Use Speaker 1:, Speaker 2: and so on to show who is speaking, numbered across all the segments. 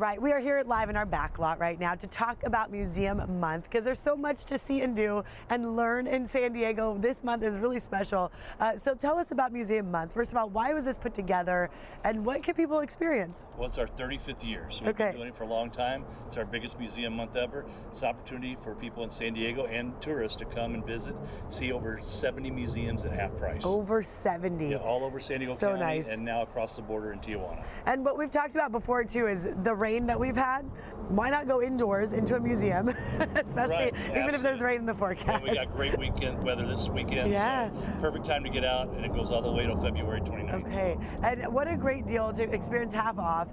Speaker 1: Right, we are here live in our back lot right now to talk about Museum Month because there's so much to see and do and learn in San Diego. This month is really special. So tell us about Museum Month. First of all, why was this put together and what can people experience?
Speaker 2: Well, it's our 35th year, so we've been doing it for a long time. It's our biggest museum month ever. It's an opportunity for people in San Diego and tourists to come and visit, see over 70 museums at half price.
Speaker 1: Over 70.
Speaker 2: Yeah, all over San Diego
Speaker 1: So
Speaker 2: County
Speaker 1: nice.
Speaker 2: And now across the border in Tijuana.
Speaker 1: And what we've talked about before too is the rain that we've had. Why not go indoors into a museum, especially
Speaker 2: Right,
Speaker 1: even if there's rain in the forecast?
Speaker 2: And we got great weekend weather this weekend,
Speaker 1: Yeah.
Speaker 2: so perfect time to get out, and it goes all the way till February 29th.
Speaker 1: Okay, and what a great deal to experience half off.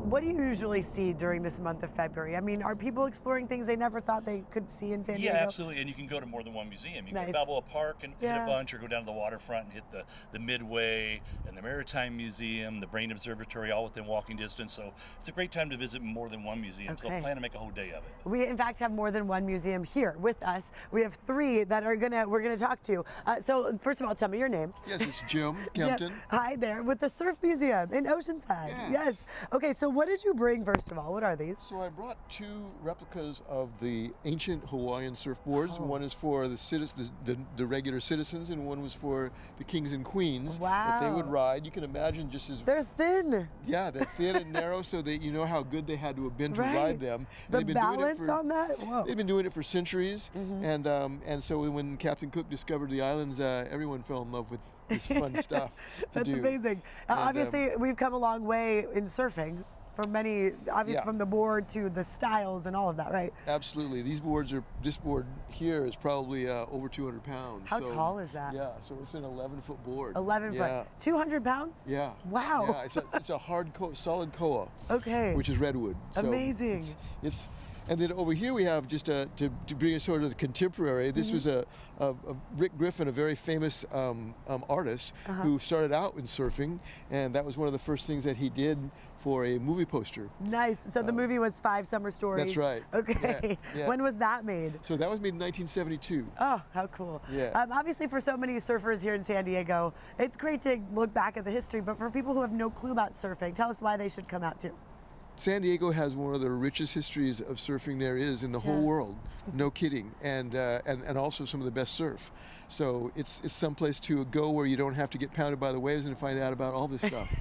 Speaker 1: What do you usually see during this month of February? I mean, are people exploring things they never thought they could see in San Diego?
Speaker 2: Yeah, absolutely, and you can go to more than one museum. You can
Speaker 1: Nice.
Speaker 2: go to Balboa Park and hit
Speaker 1: Yeah.
Speaker 2: a bunch, or go down to the waterfront and hit the Midway and the Maritime Museum, the Brain Observatory, all within walking distance. So it's a great time to visit more than one museum. So
Speaker 1: Okay.
Speaker 2: plan to make a whole day of it.
Speaker 1: We in fact have more than one museum here with us. We have three that we're gonna talk to. So first of all, tell me your name.
Speaker 3: Yes, it's Jim Kempton.
Speaker 1: Jim, hi there, with the Surf Museum in Oceanside.
Speaker 3: Yes.
Speaker 1: Okay, so what did you bring first of all? What are these?
Speaker 3: So I brought two replicas of the ancient Hawaiian surfboards. One is for the citizens, the regular citizens, and one was for the kings and queens that they would
Speaker 1: Wow.
Speaker 3: ride. You can imagine just as
Speaker 1: They're thin.
Speaker 3: yeah, they're thin and narrow, so that you know how good they had to have been to
Speaker 1: Right.
Speaker 3: ride them.
Speaker 1: The balance on that? Whoa.
Speaker 3: They've been doing it for centuries, and so when Captain Cook discovered the islands, everyone fell in love with this fun stuff to
Speaker 1: That's
Speaker 3: do.
Speaker 1: amazing. Obviously, we've come a long way in surfing. From many, obviously
Speaker 3: Yeah.
Speaker 1: from the board to the styles and all of that, right?
Speaker 3: Absolutely. This board here is probably over 200 pounds.
Speaker 1: How tall is that?
Speaker 3: Yeah, so it's an 11-foot board.
Speaker 1: 11
Speaker 3: yeah.
Speaker 1: foot. 200 pounds?
Speaker 3: Yeah.
Speaker 1: Wow.
Speaker 3: Yeah, it's a hard, solid koa.
Speaker 1: Okay.
Speaker 3: Which is redwood. So
Speaker 1: Amazing.
Speaker 3: It's and then over here we have just to bring a sort of contemporary. This was a Rick Griffin, a very famous artist who started out in surfing, and that was one of the first things that he did for a movie poster.
Speaker 1: Nice. So the movie was Five Summer Stories.
Speaker 3: That's right.
Speaker 1: Okay.
Speaker 3: Yeah, yeah.
Speaker 1: When was that made?
Speaker 3: So that was made in 1972.
Speaker 1: Oh, how cool.
Speaker 3: Yeah.
Speaker 1: Obviously, for so many surfers here in San Diego, it's great to look back at the history, but for people who have no clue about surfing, tell us why they should come out too.
Speaker 3: San Diego has one of the richest histories of surfing there is in the whole world, no kidding, and also some of the best surf. So it's someplace to go where you don't have to get pounded by the waves and find out about all this stuff.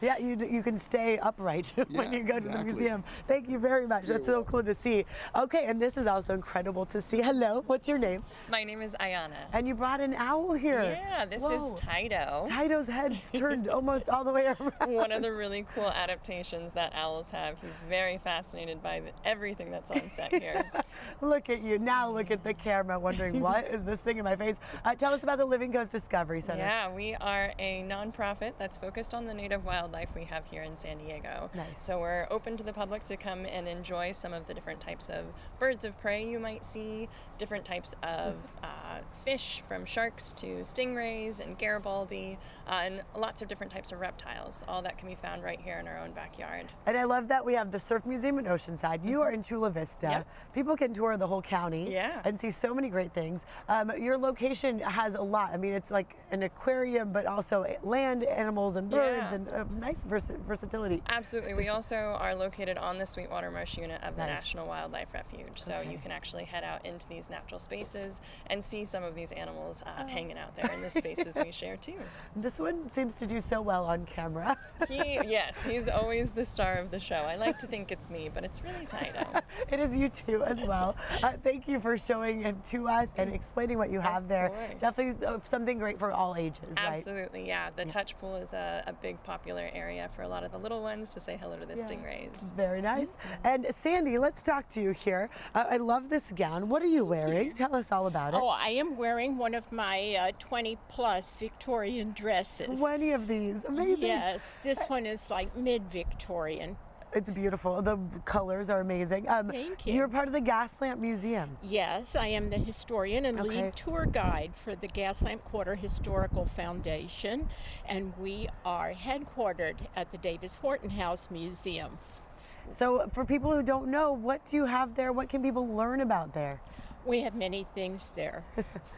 Speaker 1: Yeah, you can stay upright when
Speaker 3: Yeah,
Speaker 1: you go to the
Speaker 3: exactly.
Speaker 1: museum. Thank you very much.
Speaker 3: You're
Speaker 1: That's so cool to see. Okay, and this is also incredible to see. Hello, what's your name?
Speaker 4: My name is Ayana.
Speaker 1: And you brought an owl here.
Speaker 4: Yeah, this
Speaker 1: Whoa.
Speaker 4: is Tydo.
Speaker 1: Tydo's head's turned almost all the way around.
Speaker 4: One of the really cool adaptations that owls have. He's very fascinated by everything that's on set here.
Speaker 1: Look at you. Now look at the camera wondering, what is this thing in my face? Tell us about the Living Coast Discovery Center.
Speaker 4: Yeah, we are a nonprofit that's focused on the native wildlife we have here in San Diego.
Speaker 1: Nice.
Speaker 4: So we're open to the public to come and enjoy some of the different types of birds of prey you might see, different types of fish, from sharks to stingrays and Garibaldi, and lots of different types of reptiles. All that can be found right here in our own backyard.
Speaker 1: And I love that we have the Surf Museum in Oceanside. You are in Chula Vista.
Speaker 4: Yep.
Speaker 1: People can tour the whole county and see so many great things. Your location has a lot. I mean, it's like an aquarium, but also land animals and birds and nice versatility.
Speaker 4: Absolutely. We also are located on the Sweetwater Marsh unit of the
Speaker 1: Nice.
Speaker 4: National Wildlife Refuge. So you can actually head out into these natural spaces and see some of these animals hanging out there in the spaces we share too.
Speaker 1: This one seems to do so well on camera.
Speaker 4: Yes, he's always the star of the show. I like to think it's me, but it's really Tydo.
Speaker 1: It is you too as well. Thank you for showing him to us and explaining what you have there.
Speaker 4: course.
Speaker 1: Definitely something great for all ages, right?
Speaker 4: Absolutely, yeah. The touch pool is a big popular area for a lot of the little ones to say hello to the stingrays.
Speaker 1: Very nice. And Sandy, let's talk to you here. I love this gown. What are you wearing? Tell us all about it.
Speaker 5: Oh, I am wearing one of my 20-plus Victorian dresses.
Speaker 1: 20 of these. Amazing.
Speaker 5: Yes, this one is like mid-Victorian.
Speaker 1: It's beautiful. The colors are amazing.
Speaker 5: Thank you.
Speaker 1: You're part of the Gaslamp Museum.
Speaker 5: Yes, I am the historian and lead tour guide for the Gaslamp Quarter Historical Foundation, and we are headquartered at the Davis Horton House Museum.
Speaker 1: So for people who don't know, what do you have there? What can people learn about there?
Speaker 5: We have many things there.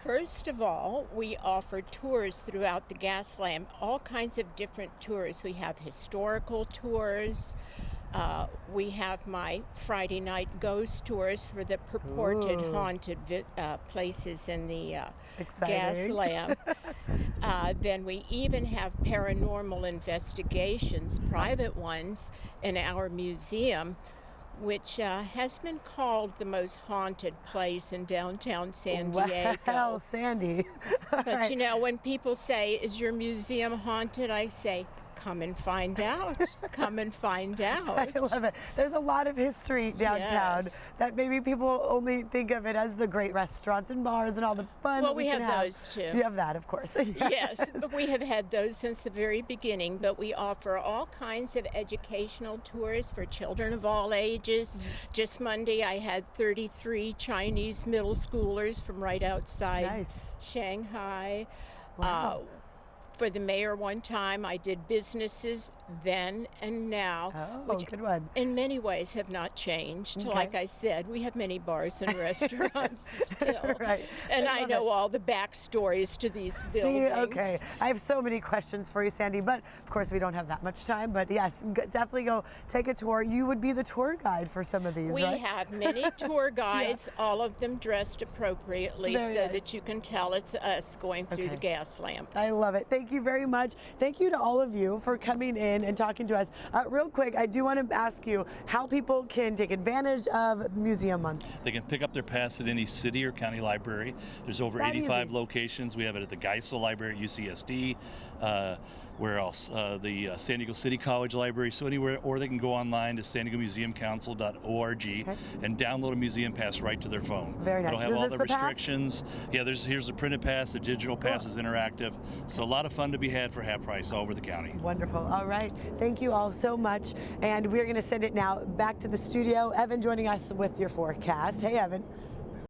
Speaker 5: First of all, we offer tours throughout the Gaslamp, all kinds of different tours. We have historical tours, We have my Friday night ghost tours for the purported
Speaker 1: Ooh.
Speaker 5: haunted places in the gas
Speaker 1: Exciting.
Speaker 5: lamp. Then we even have paranormal investigations, private ones, in our museum, which has been called the most haunted place in downtown San Diego.
Speaker 1: Wow, Sandy.
Speaker 5: But you know, when people say, "Is your museum haunted?" I say, "Come and find out. Come and find out."
Speaker 1: I love it. There's a lot of history downtown
Speaker 5: Yes.
Speaker 1: that maybe people only think of it as the great restaurants and bars and all the fun
Speaker 5: Well,
Speaker 1: that we
Speaker 5: we
Speaker 1: can
Speaker 5: have those too.
Speaker 1: You have that, of course.
Speaker 5: Yes, we have had those since the very beginning, but we offer all kinds of educational tours for children of all ages. Just Monday, I had 33 Chinese middle schoolers from right outside
Speaker 1: Nice.
Speaker 5: Shanghai.
Speaker 1: Wow.
Speaker 5: For the mayor one time, I did businesses then and now,
Speaker 1: Oh,
Speaker 5: which
Speaker 1: good one.
Speaker 5: in many ways have not changed.
Speaker 1: Okay.
Speaker 5: Like I said, we have many bars and restaurants still.
Speaker 1: Right.
Speaker 5: And
Speaker 1: I
Speaker 5: I
Speaker 1: love
Speaker 5: know
Speaker 1: it.
Speaker 5: all the backstories to these
Speaker 1: See,
Speaker 5: buildings.
Speaker 1: okay. I have so many questions for you, Sandy, but of course we don't have that much time. But yes, definitely go take a tour. You would be the tour guide for some of these,
Speaker 5: We
Speaker 1: right?
Speaker 5: have many tour guides, all of them dressed appropriately
Speaker 1: Very
Speaker 5: so
Speaker 1: nice.
Speaker 5: that you can tell it's us going through
Speaker 1: Okay.
Speaker 5: the gas lamp.
Speaker 1: I love it. Thank you very much. Thank you to all of you for coming in and talking to us. Real quick, I do want to ask you how people can take advantage of Museum Month.
Speaker 2: They can pick up their pass at any city or county library. There's over
Speaker 1: That
Speaker 2: 85
Speaker 1: easy.
Speaker 2: locations. We have it at the Geisel Library at UCSD. Where else? The San Diego City College Library. So anywhere, or they can go online to San Diego Museum Council.org and download a museum pass right to their phone.
Speaker 1: Very nice.
Speaker 2: It'll have
Speaker 1: Is
Speaker 2: all
Speaker 1: this
Speaker 2: the
Speaker 1: the pass?
Speaker 2: restrictions. Yeah, here's the printed pass. The digital pass is interactive. So a lot of fun to be had for half price all over the county.
Speaker 1: Wonderful. All right. Thank you all so much. And we're going to send it now back to the studio. Evan joining us with your forecast. Hey, Evan.